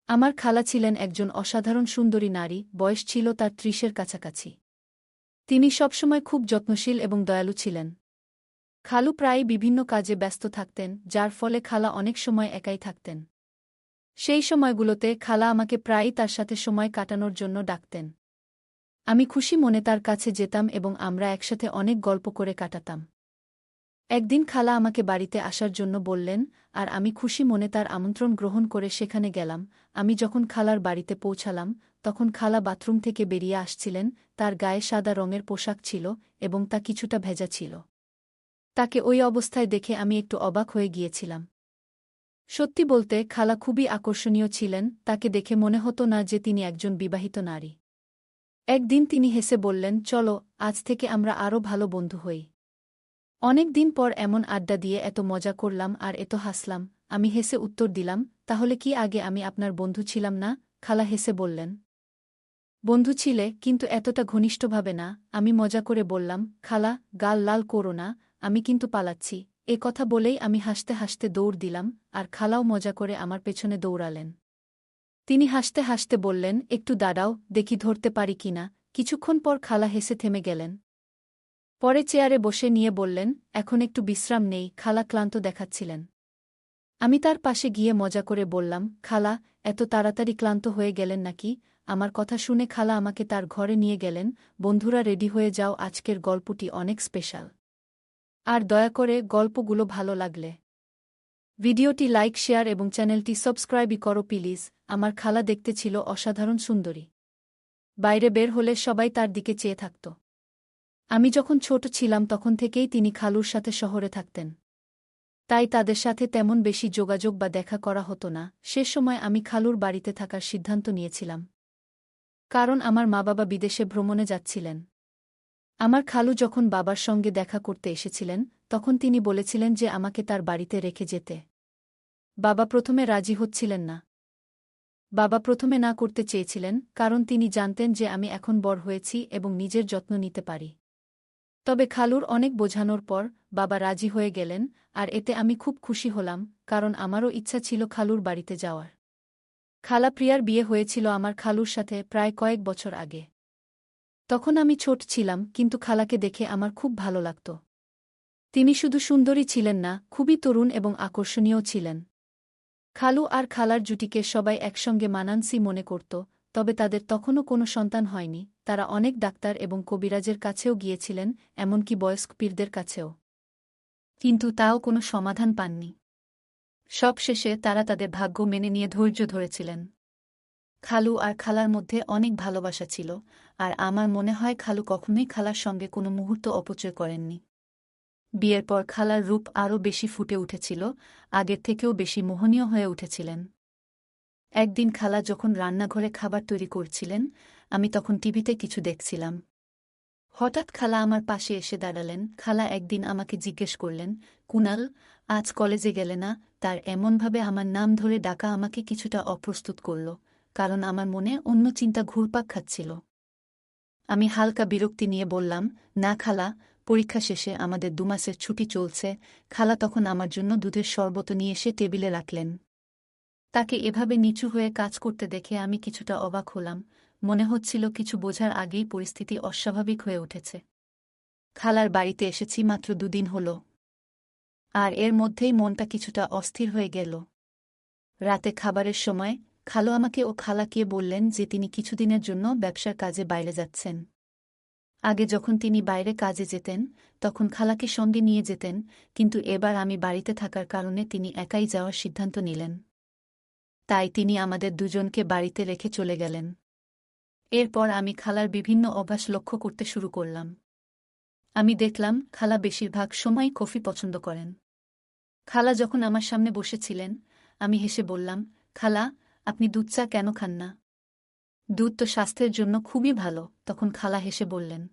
আমার খালা ছিলেন একজন অসাধারণ সুন্দরী নারী, বয়স ছিল তার ৩০-এর কাছাকাছি। তিনি সবসময় খুব যত্নশীল এবং দয়ালু ছিলেন। খালু প্রায়ই বিভিন্ন কাজে ব্যস্ত থাকতেন, যার ফলে খালা অনেক সময় একাই থাকতেন। সেই সময়গুলোতে খালা আমাকে প্রায়ই তার সাথে সময় কাটানোর জন্য ডাকতেন। আমি খুশি মনে তার কাছে যেতাম এবং আমরা একসাথে অনেক গল্প করে কাটাতাম। একদিন খালা আমাকে বাড়িতে আসার জন্য বললেন, আর আমি খুশি মনে তার আমন্ত্রণ গ্রহণ করে সেখানে গেলাম। আমি যখন খালার বাড়িতে পৌঁছালাম, তখন খালা বাথরুম থেকে বেরিয়ে আসছিলেন। তার গায়ে সাদা রঙের পোশাক ছিল এবং তা কিছুটা ভেজা ছিল। তাকে ওই অবস্থায় দেখে আমি একটু অবাক হয়ে গিয়েছিলাম। সত্যি বলতে খালা খুবই আকর্ষণীয় ছিলেন, তাকে দেখে মনে হতো না যে তিনি একজন বিবাহিত নারী। একদিন তিনি হেসে বললেন, চলো, আজ থেকে আমরা আরও ভালো বন্ধু হই। অনেক দিন পর এমন আড্ডা দিয়ে এত মজা করলাম আর এত হাসলাম। আমি হেসে উত্তর দিলাম, তাহলে কি আগে আমি আপনার বন্ধু ছিলাম না? খালা হেসে বললেন, বন্ধু ছিলে, কিন্তু এতটা ঘনিষ্ঠভাবে না। আমি মজা করে বললাম, খালা, গাল লাল করো না, আমি কিন্তু পালাচ্ছি। এ কথা বলেই আমি হাসতে হাসতে দৌড় দিলাম, আর খালাও মজা করে আমার পেছনে দৌড়ালেন। তিনি হাসতে হাসতে বললেন, একটু দাঁড়াও, দেখি ধরতে পারি কিনা। কিছুক্ষণ পর খালা হেসে থেমে গেলেন। পরে চেয়ারে বসে নিয়ে বললেন, এখন একটু বিশ্রাম নেই। খালা ক্লান্ত দেখাচ্ছিলেন। আমি তার পাশে গিয়ে মজা করে বললাম, খালা, এত তাড়াতাড়ি ক্লান্ত হয়ে গেলেন নাকি? আমার কথা শুনে খালা আমাকে তার ঘরে নিয়ে গেলেন। বন্ধুরা, রেডি হয়ে যাও, আজকের গল্পটি অনেক স্পেশাল। আর দয়া করে গল্পগুলো ভালো লাগলে ভিডিওটি লাইক, শেয়ার এবং চ্যানেলটি সাবস্ক্রাইবই করো প্লিজ। আমার খালা দেখতে ছিল অসাধারণ সুন্দরী। বাইরে বের হলে সবাই তার দিকে চেয়ে থাকত। আমি যখন ছোট ছিলাম তখন থেকেই তিনি খালুর সাথে শহরে থাকতেন। তাই তাদের সাথে তেমন বেশি যোগাযোগ বা দেখা করা হতো না। সে সময় আমি খালুর বাড়িতে থাকার সিদ্ধান্ত নিয়েছিলাম, কারণ আমার মা-বাবা বিদেশে ভ্রমণে যাচ্ছিলেন। আমার খালু যখন বাবার সঙ্গে দেখা করতে এসেছিলেন, তখন তিনি বলেছিলেন যে আমাকে তার বাড়িতে রেখে যেতে। বাবা প্রথমে রাজি হচ্ছিলেন না। বাবা প্রথমে না করতে চেয়েছিলেন, কারণ তিনি জানতেন যে আমি এখন বড় হয়েছি এবং নিজের যত্ন নিতে পারি। তবে খালুর অনেক বোঝানোর পর বাবা রাজি হয়ে গেলেন, আর এতে আমি খুব খুশি হলাম, কারণ আমারও ইচ্ছা ছিল খালুর বাড়িতে যাওয়ার। খালা প্রিয়ার বিয়ে হয়েছিল আমার খালুর সাথে প্রায় কয়েক বছর আগে। তখন আমি ছোট ছিলাম, কিন্তু খালাকে দেখে আমার খুব ভালো লাগত। তিনি শুধু সুন্দরী ছিলেন না, খুবই তরুণ এবং আকর্ষণীয় ছিলেন। খালু আর খালার জুটিকে সবাই একসঙ্গে মানানসই মনে করত, তবে তাদের তখনও কোনো সন্তান হয়নি। তারা অনেক ডাক্তার এবং কবিরাজের কাছেও গিয়েছিলেন, এমনকি বয়স্ক পীরদের কাছেও। কিন্তু তাও কোনো সমাধান পাননি। সবশেষে তারা তাদের ভাগ্য মেনে নিয়ে ধৈর্য ধরেছিলেন। খালু আর খালার মধ্যে অনেক ভালোবাসা ছিল, আর আমার মনে হয় খালু কখনোই খালার সঙ্গে কোনো মুহূর্ত অপচয় করেননি। বিয়ের পর খালার রূপ আরও বেশি ফুটে উঠেছিল, আগের থেকেও বেশি মোহনীয় হয়ে উঠেছিলেন। একদিন খালা যখন রান্নাঘরে খাবার তৈরি করছিলেন, আমি তখন টিভিতে কিছু দেখছিলাম। হঠাৎ খালা আমার পাশে এসে দাঁড়ালেন। খালা একদিন আমাকে জিজ্ঞেস করলেন, কুনাল, আজ কলেজে গেলে না? তার এমনভাবে আমার নাম ধরে ডাকা আমাকে কিছুটা অপ্রস্তুত করল, কারণ আমার মনে অন্য চিন্তা ঘুরপাক খাচ্ছিল। আমি হালকা বিরক্তি নিয়ে বললাম, না খালা, পরীক্ষা শেষে আমাদের 2 মাসের ছুটি চলছে। খালা তখন আমার জন্য দুধের শরবত নিয়ে এসে টেবিলে রাখলেন। তাকে এভাবে নিচু হয়ে কাজ করতে দেখে আমি কিছুটা অবাক হলাম। মনে হচ্ছিল কিছু বোঝার আগেই পরিস্থিতি অস্বাভাবিক হয়ে উঠেছে। খালার বাড়িতে এসেছি মাত্র 2 দিন হল, আর এর মধ্যেই মনটা কিছুটা অস্থির হয়ে গেল। রাতে খাবারের সময় খালু আমাকে ও খালাকে বললেন যে তিনি কিছুদিনের জন্য ব্যবসার কাজে বাইরে যাচ্ছেন। আগে যখন তিনি বাইরে কাজে যেতেন, তখন খালাকে সঙ্গে নিয়ে যেতেন, কিন্তু এবার আমি বাড়িতে থাকার কারণে তিনি একাই যাওয়ার সিদ্ধান্ত নিলেন। তাই তিনি আমাদের দুজনকে বাড়িতে রেখে চলে গেলেন। এরপর আমি খালার বিভিন্ন অভ্যাস লক্ষ্য করতে শুরু করলাম। আমি দেখলাম খালা বেশিরভাগ সময় কফি পছন্দ করেন। খালা যখন আমার সামনে বসেছিলেন, আমি হেসে বললাম, খালা, আপনি দুধ চা কেন খান না? দুধ তো স্বাস্থ্যের জন্য খুবই ভালো। তখন খালা হেসে বললেন,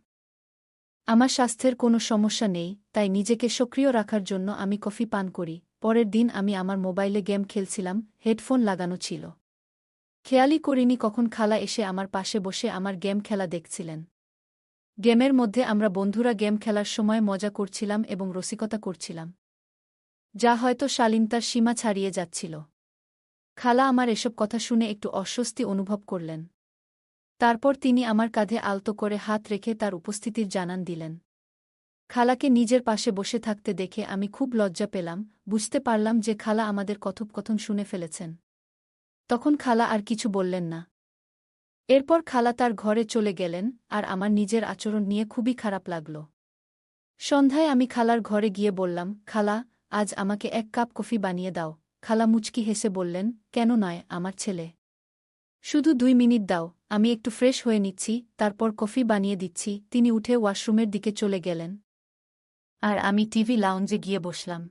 আমার স্বাস্থ্যের কোনো সমস্যা নেই, তাই নিজেকে সক্রিয় রাখার জন্য আমি কফি পান করি। পরের দিন আমি আমার মোবাইলে গেম খেলছিলাম, হেডফোন লাগানো ছিল। খেয়ালই করিনি কখন খালা এসে আমার পাশে বসে আমার গেম খেলা দেখছিলেন। গেমের মধ্যে আমরা বন্ধুরা গেম খেলার সময় মজা করছিলাম এবং রসিকতা করছিলাম, যা হয়তো শালীনতার সীমা ছাড়িয়ে যাচ্ছিল। খালা আমার এসব কথা শুনে একটু অস্বস্তি অনুভব করলেন। তারপর তিনি আমার কাঁধে আলতো করে হাত রেখে তার উপস্থিতির জানান দিলেন। খালাকে নিজের পাশে বসে থাকতে দেখে আমি খুব লজ্জা পেলাম, বুঝতে পারলাম যে খালা আমাদের কথোপকথন শুনে ফেলেছেন। তখন খালা আর কিছু বললেন না। এরপর খালা তার ঘরে চলে গেলেন, আর আমার নিজের আচরণ নিয়ে খুবই খারাপ লাগল। সন্ধ্যায় আমি খালার ঘরে গিয়ে বললাম, খালা, আজ আমাকে 1 কাপ কফি বানিয়ে দাও। খালা মুচকি হেসে বললেন, কেন নয় আমার ছেলে? শুধু 2 মিনিট দাও, আমি একটু ফ্রেশ হয়ে নিচ্ছি, তারপর কফি বানিয়ে দিচ্ছি। তিনি উঠে ওয়াশরুমের দিকে চলে গেলেন। আর আমি টিভি লাউঞ্জে গিয়ে বসলাম।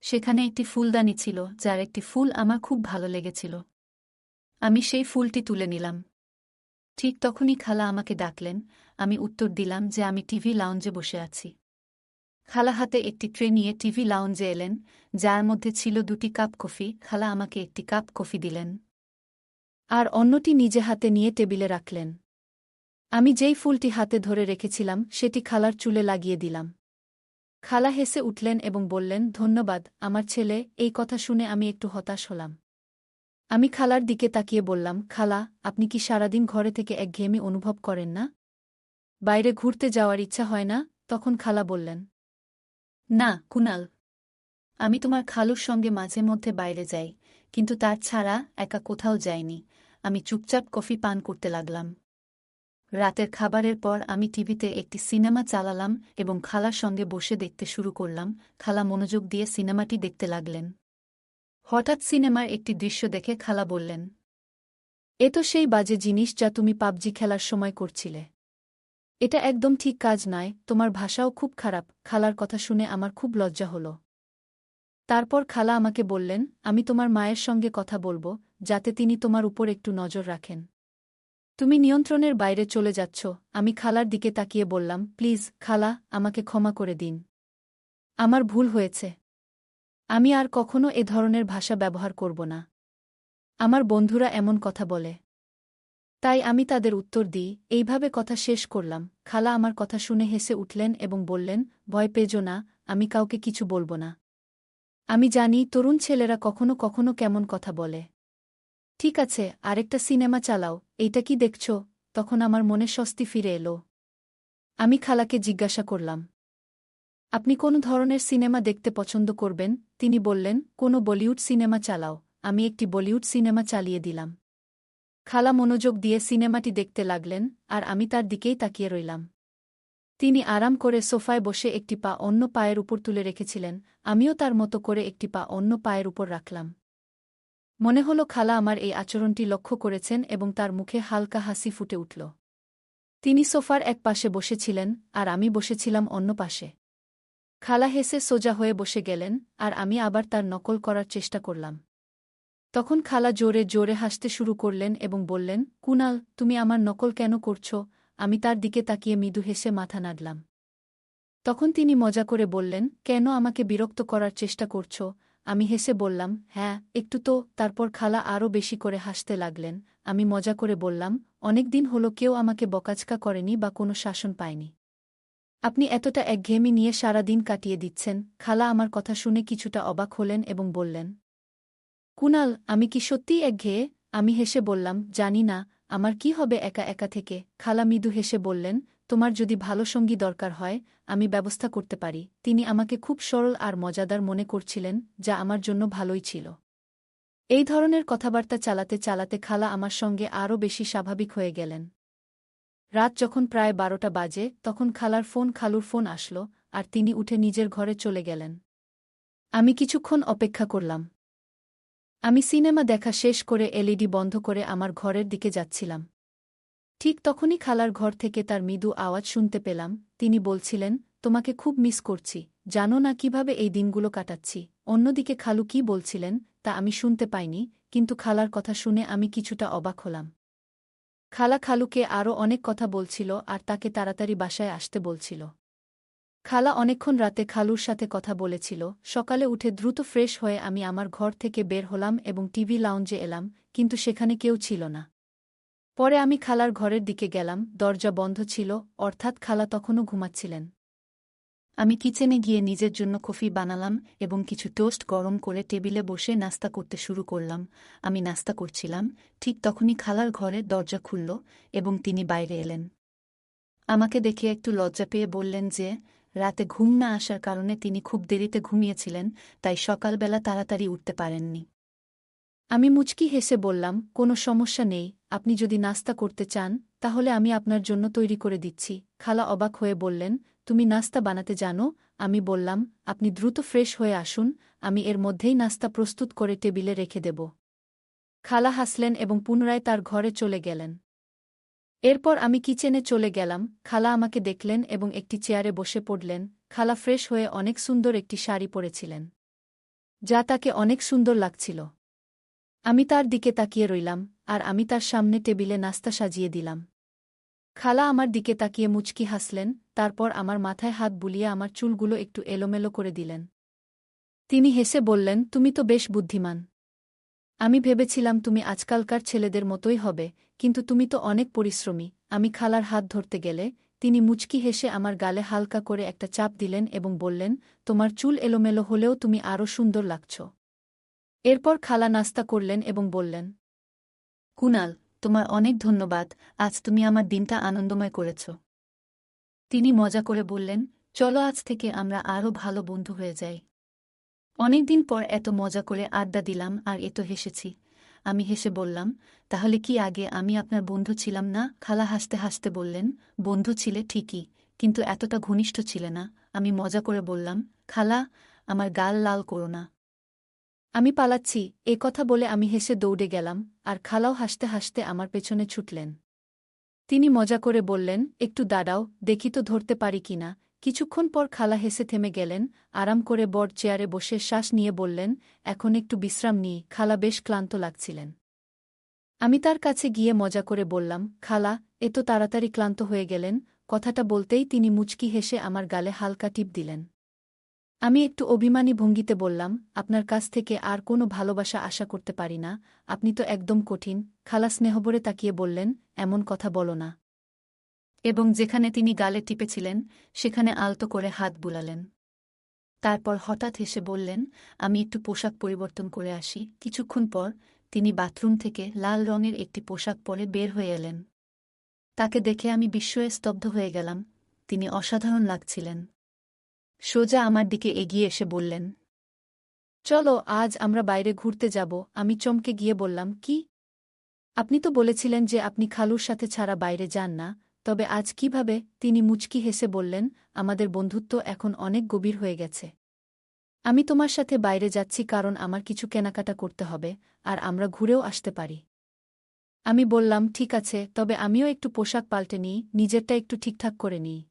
সেখানে একটি ফুলদানি ছিল, যার একটি ফুল আমার খুব ভালো লেগেছিল। আমি সেই ফুলটি তুলে নিলাম। ঠিক তখনই খালা আমাকে ডাকলেন। আমি উত্তর দিলাম যে আমি টিভি লাউঞ্জে বসে আছি। খালা হাতে একটি ট্রে নিয়ে টিভি লাউঞ্জে এলেন, যার মধ্যে ছিল 2টি কাপ কফি। খালা আমাকে একটি কাপ কফি দিলেন, আর অন্যটি নিজে হাতে নিয়ে টেবিলে রাখলেন। আমি যেই ফুলটি হাতে ধরে রেখেছিলাম সেটি খালার চুলে লাগিয়ে দিলাম। খালা হেসে উঠলেন এবং বললেন, ধন্যবাদ আমার ছেলে। এই কথা শুনে আমি একটু হতাশ হলাম। আমি খালার দিকে তাকিয়ে বললাম, খালা, আপনি কি সারাদিন ঘরে থেকে একঘেয়েমি অনুভব করেন না? বাইরে ঘুরতে যাওয়ার ইচ্ছা হয় না? তখন খালা বললেন, না কুনাল, আমি তোমার খালুর সঙ্গে মাঝে মধ্যে বাইরে যাই, কিন্তু তার ছাড়া একা কোথাও যাইনি। আমি চুপচাপ কফি পান করতে লাগলাম। রাতের খাবারের পর আমি টিভিতে একটি সিনেমা চালালাম এবং খালার সঙ্গে বসে দেখতে শুরু করলাম। খালা মনোযোগ দিয়ে সিনেমাটি দেখতে লাগলেন। হঠাৎ সিনেমার একটি দৃশ্য দেখে খালা বললেন, এ তো সেই বাজে জিনিস যা তুমি পাবজি খেলার সময় করছিলে। এটা একদম ঠিক কাজ নয়, তোমার ভাষাও খুব খারাপ। খালার কথা শুনে আমার খুব লজ্জা হল। তারপর খালা আমাকে বললেন, আমি তোমার মায়ের সঙ্গে কথা বলবো, যাতে তিনি তোমার উপর একটু নজর রাখেন। তুমি নিয়ন্ত্রণের বাইরে চলে যাচ্ছ। আমি খালার দিকে তাকিয়ে বললাম, প্লিজ খালা, আমাকে ক্ষমা করে দিন। আমার ভুল হয়েছে। আমি আর কখনো এ ধরনের ভাষা ব্যবহার করব না। আমার বন্ধুরা এমন কথা বলে, তাই আমি তাদের উত্তর দিই। এইভাবে কথা শেষ করলাম। খালা আমার কথা শুনে হেসে উঠলেন এবং বললেন, ভয় পেজো না, আমি কাউকে কিছু বলবো না। আমি জানি তরুণ ছেলেরা কখনো কখনো কেমন কথা বলে। ঠিক আছে, আরেকটা সিনেমা চালাও। এইটা কি দেখছ? তখন আমার মনে স্বস্তি ফিরে এলো। আমি খালাকে জিজ্ঞাসা করলাম, আপনি কোন ধরনের সিনেমা দেখতে পছন্দ করবেন? তিনি বললেন, কোনো বলিউড সিনেমা চালাও। আমি একটি বলিউড সিনেমা চালিয়ে দিলাম। খালা মনোযোগ দিয়ে সিনেমাটি দেখতে লাগলেন, আর আমি তার দিকেই তাকিয়ে রইলাম। তিনি আরাম করে সোফায় বসে একটি পা অন্য পায়ের উপর তুলে রেখেছিলেন। আমিও তার মতো করে একটি পা অন্য পায়ের উপর রাখলাম। মনে হলো খালা আমার এই আচরণটি লক্ষ্য করেছেন এবং তার মুখে হালকা হাসি ফুটে উঠল। তিনি সোফার এক পাশে বসেছিলেন, আর আমি বসেছিলাম অন্য পাশে। খালা হেসে সোজা হয়ে বসে গেলেন, আর আমি আবার তার নকল করার চেষ্টা করলাম। তখন খালা জোরে জোরে হাসতে শুরু করলেন এবং বললেন, কুনাল, তুমি আমার নকল কেন করছ? আমি তার দিকে তাকিয়ে মৃদু হেসে মাথা নাড়লাম। তখন তিনি মজা করে বললেন, কেন আমাকে বিরক্ত করার চেষ্টা করছ? আমি হেসে বললাম, হ্যাঁ, একটু তো। তারপর খালা আরও বেশি করে হাসতে লাগলেন। আমি মজা করে বললাম, অনেকদিন হলো কেউ আমাকে বকাঝকা করেনি বা কোনো শাসন পায়নি। আপনি এতটা একঘেয়েমি নিয়ে সারা দিন কাটিয়ে দিচ্ছেন। খালা আমার কথা শুনে কিছুটা অবাক হলেন এবং বললেন, কুনাল, আমি কি সত্যিই একঘেয়ে? আমি হেসে বললাম, জানি না, আমার কি হবে একা একা থেকে। খালা মৃদু হেসে বললেন, তোমার যদি ভালো সঙ্গী দরকার হয়, আমি ব্যবস্থা করতে পারি। তিনি আমাকে খুব সরল আর মজাদার মনে করছিলেন, যা আমার জন্য ভালোই ছিল। এই ধরনের কথাবার্তা চালাতে চালাতে খালা আমার সঙ্গে আরও বেশি স্বাভাবিক হয়ে গেলেন। রাত যখন প্রায় 12টা বাজে, তখন খালুর ফোন আসলো, আর তিনি উঠে নিজের ঘরে চলে গেলেন। আমি কিছুক্ষণ অপেক্ষা করলাম। আমি সিনেমা দেখা শেষ করে এলইডি বন্ধ করে আমার ঘরের দিকে যাচ্ছিলাম। ঠিক তখনই খালার ঘর থেকে তার মৃদু আওয়াজ শুনতে পেলাম। তিনি বলছিলেন, তোমাকে খুব মিস করছি, জানো না কিভাবে এই দিনগুলো কাটাচ্ছি। অন্যদিকে খালু কি বলছিলেন তা আমি শুনতে পাইনি, কিন্তু খালার কথা শুনে আমি কিছুটা অবাক হলাম। খালা খালুকে আরও অনেক কথা বলছিল আর তাকে তাড়াতাড়ি বাসায় আসতে বলছিল। খালা অনেকক্ষণ রাতে খালুর সাথে কথা বলেছিল। সকালে উঠে দ্রুত ফ্রেশ হয়ে আমি আমার ঘর থেকে বের হলাম এবং টিভি লাউঞ্জে এলাম, কিন্তু সেখানে কেউ ছিল না। পরে আমি খালার ঘরের দিকে গেলাম, দরজা বন্ধ ছিল, অর্থাৎ খালা তখনও ঘুমাচ্ছিলেন। আমি কিচেনে গিয়ে নিজের জন্য কফি বানালাম এবং কিছু টোস্ট গরম করে টেবিলে বসে নাস্তা করতে শুরু করলাম। আমি নাস্তা করছিলাম, ঠিক তখনই খালার ঘরের দরজা খুলল এবং তিনি বাইরে এলেন। আমাকে দেখে একটু লজ্জা পেয়ে বললেন যে রাতে ঘুম না আসার কারণে তিনি খুব দেরিতে ঘুমিয়েছিলেন, তাই সকালবেলা তাড়াতাড়ি উঠতে পারেননি। আমি মুচকি হেসে বললাম, কোনো সমস্যা নেই, আপনি যদি নাস্তা করতে চান তাহলে আমি আপনার জন্য তৈরি করে দিচ্ছি। খালা অবাক হয়ে বললেন, তুমি নাস্তা বানাতে জানো? আমি বললাম, আপনি দ্রুত ফ্রেশ হয়ে আসুন, আমি এর মধ্যেই নাস্তা প্রস্তুত করে টেবিলে রেখে দেব। খালা হাসলেন এবং পুনরায় তার ঘরে চলে গেলেন। এরপর আমি কিচেনে চলে গেলাম। খালা আমাকে দেখলেন এবং একটি চেয়ারে বসে পড়লেন। খালা ফ্রেশ হয়ে অনেক সুন্দর একটি শাড়ি পরেছিলেন, যা তাকে অনেক সুন্দর লাগছিল। আমি তার দিকে তাকিয়ে রইলাম, আর আমি তার সামনে টেবিলে নাস্তা সাজিয়ে দিলাম। খালা আমার দিকে তাকিয়ে মুচকি হাসলেন, তারপর আমার মাথায় হাত বুলিয়ে আমার চুলগুলো একটু এলোমেলো করে দিলেন। তিনি হেসে বললেন, তুমি তো বেশ বুদ্ধিমান। আমি ভেবেছিলাম তুমি আজকালকার ছেলেদের মতোই হবে, কিন্তু তুমি তো অনেক পরিশ্রমী। আমি খালার হাত ধরতে গেলে তিনি মুচকি হেসে আমার গালে হালকা করে একটা চাপ দিলেন এবং বললেন, তোমার চুল এলোমেলো হলেও তুমি আরও সুন্দর লাগছ। এরপর খালা নাস্তা করলেন এবং বললেন, কুনাল, তোমার অনেক ধন্যবাদ, আজ তুমি আমার দিনটা আনন্দময় করেছ। তিনি মজা করে বললেন, চলো আজ থেকে আমরা আরও ভালো বন্ধু হয়ে যাই। অনেকদিন পর এত মজা করে আড্ডা দিলাম আর এত হেসেছি। আমি হেসে বললাম, তাহলে কি আগে আমি আপনার বন্ধু ছিলাম না? খালা হাসতে হাসতে বললেন, বন্ধু ছিলে ঠিকই, কিন্তু এতটা ঘনিষ্ঠ ছিলে না। আমি মজা করে বললাম, খালা, আমার গাল লাল করো না। আমি পালাচ্ছি। এ কথা বলে আমি হেসে দৌড়ে গেলাম, আর খালাও হাসতে হাসতে আমার পেছনে ছুটলেন। তিনি মজা করে বললেন, একটু দাঁড়াও, দেখি তো ধরতে পারি কিনা। কিছুক্ষণ পর খালা হেসে থেমে গেলেন, আরাম করে বড় চেয়ারে বসে শ্বাস নিয়ে বললেন, এখন একটু বিশ্রাম নিই। খালা বেশ ক্লান্ত লাগছিলেন। আমি তার কাছে গিয়ে মজা করে বললাম, খালা, এত তাড়াতাড়ি ক্লান্ত হয়ে গেলেন? কথাটা বলতেই তিনি মুচকি হেসে আমার গালে হালকা টিপ দিলেন। আমি একটু অভিমানী ভঙ্গিতে বললাম, আপনার কাছ থেকে আর কোনো ভালোবাসা আশা করতে পারি না, আপনি তো একদম কঠিন। খালা স্নেহভরে তাকিয়ে বললেন, এমন কথা বলো না। এবং যেখানে তিনি গালে টিপেছিলেন সেখানে আলতো করে হাত বুলালেন। তারপর হঠাৎ হেসে বললেন, আমি একটু পোশাক পরিবর্তন করে আসি। কিছুক্ষণ পর তিনি বাথরুম থেকে লাল রঙের একটি পোশাক পরে বের হয়ে এলেন। তাকে দেখে আমি বিস্ময়ে স্তব্ধ হয়ে গেলাম। তিনি অসাধারণ লাগছিলেন। সোজা আমার দিকে এগিয়ে এসে বললেন, চলো আজ আমরা বাইরে ঘুরতে যাব। আমি চমকে গিয়ে বললাম, কি? আপনি তো বলেছিলেন যে আপনি খালুর সাথে ছাড়া বাইরে যান না, তবে আজ কিভাবে? তিনি মুচকি হেসে বললেন, আমাদের বন্ধুত্ব এখন অনেক গভীর হয়ে গেছে। আমি তোমার সাথে বাইরে যাচ্ছি কারণ আমার কিছু কেনাকাটা করতে হবে, আর আমরা ঘুরেও আসতে পারি। আমি বললাম, ঠিক আছে, তবে আমিও একটু পোশাক পাল্টে নিই, নিজেরটা একটু ঠিকঠাক করে নিই।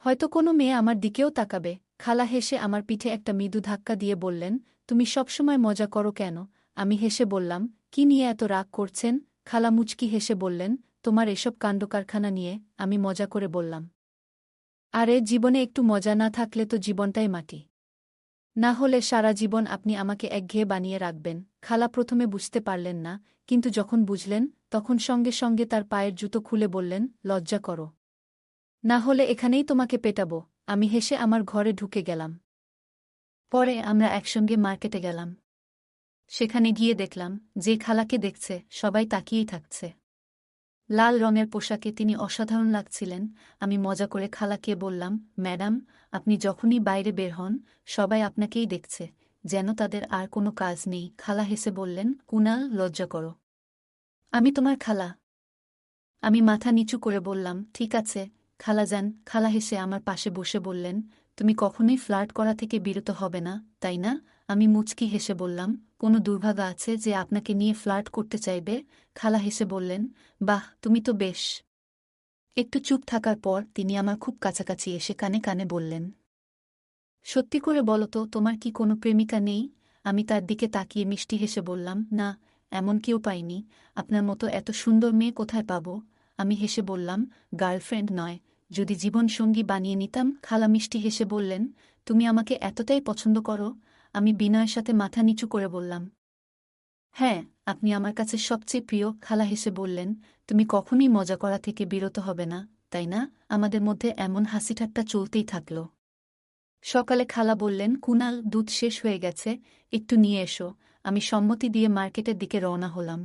হয়তো কোনো মেয়ে আমার দিকেও তাকাবে। খালা হেসে আমার পিঠে একটা মৃদু ধাক্কা দিয়ে বললেন, তুমি সবসময় মজা করো কেন? আমি হেসে বললাম, কি নিয়ে এত রাগ করছেন? খালা মুচকি হেসে বললেন, তোমার এসব কাণ্ডকারখানা নিয়ে। আমি মজা করে বললাম, আরে জীবনে একটু মজা না থাকলে তো জীবনটাই মাটি। না হলে সারা জীবন আপনি আমাকে একঘেয়ে বানিয়ে রাখবেন। খালা প্রথমে বুঝতে পারলেন না, কিন্তু যখন বুঝলেন তখন সঙ্গে সঙ্গে তার পায়ের জুতো খুলে বললেন, লজ্জা করো। না হলে এখানেই তোমাকে পেটাবো। আমি হেসে আমার ঘরে ঢুকে গেলাম। পরে আমরা একসঙ্গে মার্কেটে গেলাম। সেখানে গিয়ে দেখলাম যে খালাকে দেখছে সবাই তাকিয়েই থাকছে। লাল রঙের পোশাকে তিনি অসাধারণ লাগছিলেন। আমি মজা করে খালাকে বললাম, ম্যাডাম, আপনি যখনই বাইরে বের হন সবাই আপনাকেই দেখছে, যেন তাদের আর কোনো কাজ নেই। খালা হেসে বললেন, কুনাল, লজ্জা করো। আমি তোমার খালা। আমি মাথা নিচু করে বললাম, ঠিক আছে খালাজান। খালা হেসে আমার পাশে বসে বললেন, তুমি কখনোই ফ্লার্ট করা থেকে বিরত হবে না, তাই না? আমি মুচকি হেসে বললাম, কোনো দুর্ভাগা আছে যে আপনাকে নিয়ে ফ্লার্ট করতে চাইবে? খালা হেসে বললেন, বাহ, তুমি তো বেশ। একটু চুপ থাকার পর তিনি আমার খুব কাছাকাছি এসে কানে কানে বললেন, সত্যি করে বলো তো, তোমার কি কোনো প্রেমিকা নেই? আমি তার দিকে তাকিয়ে মিষ্টি হেসে বললাম, না, এমন কেউ পাইনি। আপনার মতো এত সুন্দর মেয়ে কোথায় পাব? আমি হেসে বললাম, গার্লফ্রেন্ড নয়, যদি জীবনসঙ্গী বানিয়ে নিতাম। খালা মিষ্টি হেসে বললেন, তুমি আমাকে এতটাই পছন্দ করো? আমি বিনয়ের সাথে মাথা নিচু করে বললাম, হ্যাঁ, আপনি আমার কাছে সবচেয়ে প্রিয়। খালা হেসে বললেন, তুমি কখনই মজা করা থেকে বিরত হবে না, তাই না? আমাদের মধ্যে এমন হাসিঠাট্টা চলতেই থাকল। সকালে খালা বললেন, কুনাল, দুধ শেষ হয়ে গেছে, একটু নিয়ে এসো। আমি সম্মতি দিয়ে মার্কেটের দিকে রওনা হলাম।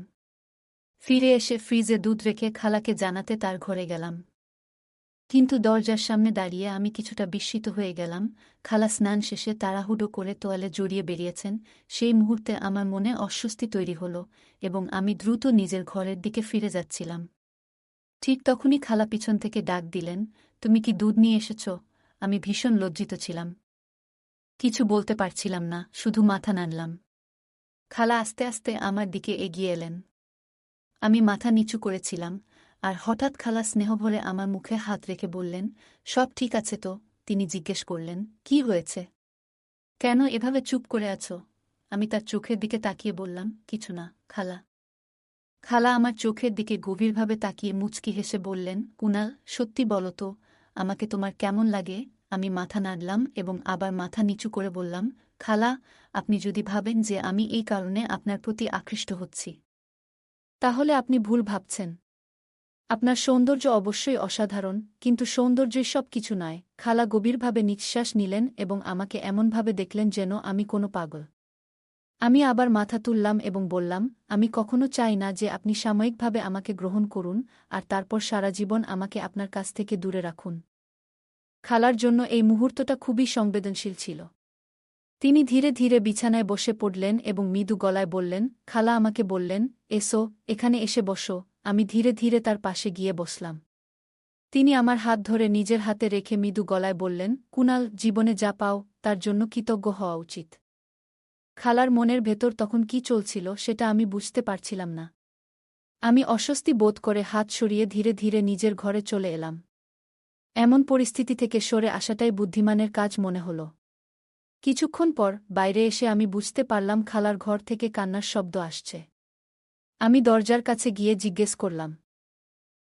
ফিরে এসে ফ্রিজে দুধ রেখে খালাকে জানাতে তার ঘরে গেলাম। কিন্তু দরজার সামনে দাঁড়িয়ে আমি কিছুটা বিস্মিত হয়ে গেলাম। খালা স্নান শেষে তাড়াহুড়ো করে তোয়ালে জড়িয়ে বেরিয়েছেন। সেই মুহূর্তে আমার মনে অস্বস্তি তৈরি হল এবং আমি দ্রুত নিজের ঘরের দিকে ফিরে যাচ্ছিলাম। ঠিক তখনই খালা পিছন থেকে ডাক দিলেন, তুমি কি দুধ নিয়ে এসেছ? আমি ভীষণ লজ্জিত ছিলাম। কিছু বলতে পারছিলাম না, শুধু মাথা নাড়লাম। খালা আস্তে আস্তে আমার দিকে এগিয়ে এলেন। আমি মাথা নিচু করেছিলাম, আর হঠাৎ খালা স্নেহভরে আমার মুখে হাত রেখে বললেন, সব ঠিক আছে তো? তিনি জিজ্ঞেস করলেন, কি হয়েছে? কেন এভাবে চুপ করে আছো? আমি তার চোখের দিকে তাকিয়ে বললাম, কিছু না, খালা। খালা আমার চোখের দিকে গভীরভাবে তাকিয়ে মুচকি হেসে বললেন, কুনাল, সত্যি বলো তো, আমাকে তোমার কেমন লাগে? আমি মাথা নাড়লাম এবং আবার মাথা নিচু করে বললাম, খালা, আপনি যদি ভাবেন যে আমি এই কারণে আপনার প্রতি আকৃষ্ট হচ্ছি, তাহলে আপনি ভুল ভাবছেন। আপনার সৌন্দর্য অবশ্যই অসাধারণ, কিন্তু সৌন্দর্যই সব কিছু নয়। খালা গভীরভাবে নিঃশ্বাস নিলেন এবং আমাকে এমনভাবে দেখলেন যেন আমি কোনো পাগল। আমি আবার মাথা তুললাম এবং বললাম, আমি কখনো চাই না যে আপনি সাময়িকভাবে আমাকে গ্রহণ করুন আর তারপর সারা জীবন আমাকে আপনার কাছ থেকে দূরে রাখুন। খালার জন্য এই মুহূর্তটা খুবই সংবেদনশীল ছিল। তিনি ধীরে ধীরে বিছানায় বসে পড়লেন এবং মৃদু গলায় বললেন, খালা আমাকে বললেন, এসো, এখানে এসে বসো। আমি ধীরে ধীরে তার পাশে গিয়ে বসলাম। তিনি আমার হাত ধরে নিজের হাতে রেখে মৃদু গলায় বললেন, কুনাল, জীবনে যা পাও তার জন্য কৃতজ্ঞ হওয়া উচিত। খালার মনের ভেতর তখন কি চলছিল সেটা আমি বুঝতে পারছিলাম না। আমি অস্বস্তি বোধ করে হাত সরিয়ে ধীরে ধীরে নিজের ঘরে চলে এলাম। এমন পরিস্থিতি থেকে সরে আসাটাই বুদ্ধিমানের কাজ মনে হল। কিছুক্ষণ পর বাইরে এসে আমি বুঝতে পারলাম খালার ঘর থেকে কান্নার শব্দ আসছে। আমি দরজার কাছে গিয়ে জিজ্ঞেস করলাম,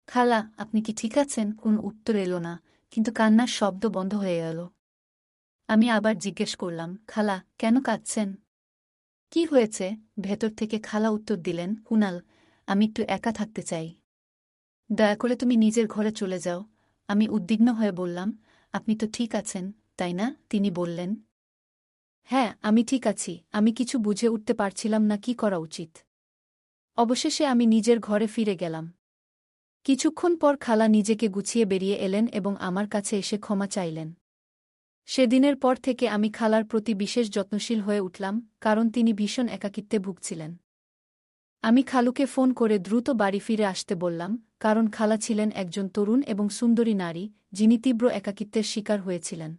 খালা, আপনি কি ঠিক আছেন? কোনো উত্তর এলো না, কিন্তু কান্নার শব্দ বন্ধ হয়ে গেল। আমি আবার জিজ্ঞেস করলাম, খালা, কেন কাঁদছেন? কি হয়েছে? ভেতর থেকে খালা উত্তর দিলেন, কুনাল, আমি একটু একা থাকতে চাই। দয়া করে তুমি নিজের ঘরে চলে যাও। আমি উদ্বিগ্ন হয়ে বললাম, আপনি তো ঠিক আছেন, তাই না? তিনি বললেন, হ্যাঁ, আমি ঠিক আছি। আমি কিছু বুঝে উঠতে পারছিলাম না কি করা উচিত। অবশেষে আমি নিজের ঘরে ফিরে গেলাম। কিছুক্ষণ পর খালা নিজেকে গুছিয়ে বেরিয়ে এলেন এবং আমার কাছে এসে ক্ষমা চাইলেন। সেদিনের পর থেকে আমি খালার প্রতি বিশেষ যত্নশীল হয়ে উঠলাম, কারণ তিনি ভীষণ একাকিত্বে ভুগছিলেন। আমি খালুকে ফোন করে দ্রুত বাড়ি ফিরে আসতে বললাম, কারণ খালা ছিলেন একজন তরুণ এবং সুন্দরী নারী, যিনি তীব্র একাকিত্বের শিকার হয়েছিলেন।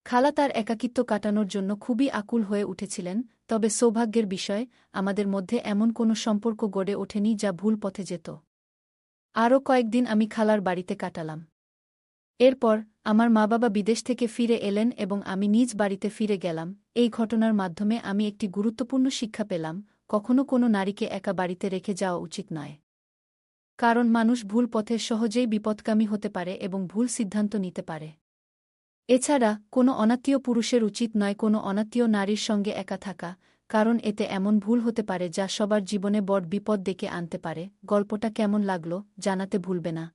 খালা তার একাকিত্ব কাটানোর জন্য খুবই আকুল হয়ে উঠেছিলেন, তবে সৌভাগ্যের বিষয়, আমাদের মধ্যে এমন কোনো সম্পর্ক গড়ে ওঠেনি যা ভুল পথে যেত। আরও কয়েকদিন আমি খালার বাড়িতে কাটালাম। এরপর আমার মা-বাবা বিদেশ থেকে ফিরে এলেন এবং আমি নিজ বাড়িতে ফিরে গেলাম। এই ঘটনার মাধ্যমে আমি একটি গুরুত্বপূর্ণ শিক্ষা পেলাম, কখনো কোনো নারীকে একা বাড়িতে রেখে যাওয়া উচিত নয়। কারণ মানুষ ভুল পথে সহজেই বিপদগামী হতে পারে এবং ভুল সিদ্ধান্ত নিতে পারে। এছাড়া কোনো অনাত্মীয় পুরুষের উচিত নয় কোনো অনাত্মীয় নারীর সঙ্গে একা থাকা, কারণ এতে এমন ভুল হতে পারে যা সবার জীবনে বড় বিপদ ডেকে আনতে পারে। গল্পটা কেমন লাগলো জানাতে ভুলবে না।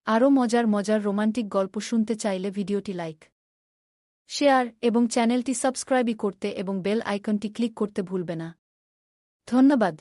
আরও মজার মজার রোমান্টিক গল্প শুনতে চাইলে ভিডিওটি লাইক, শেয়ার এবং চ্যানেলটি সাবস্ক্রাইব করতে এবং বেল আইকনটি ক্লিক করতে ভুলবে না। ধন্যবাদ।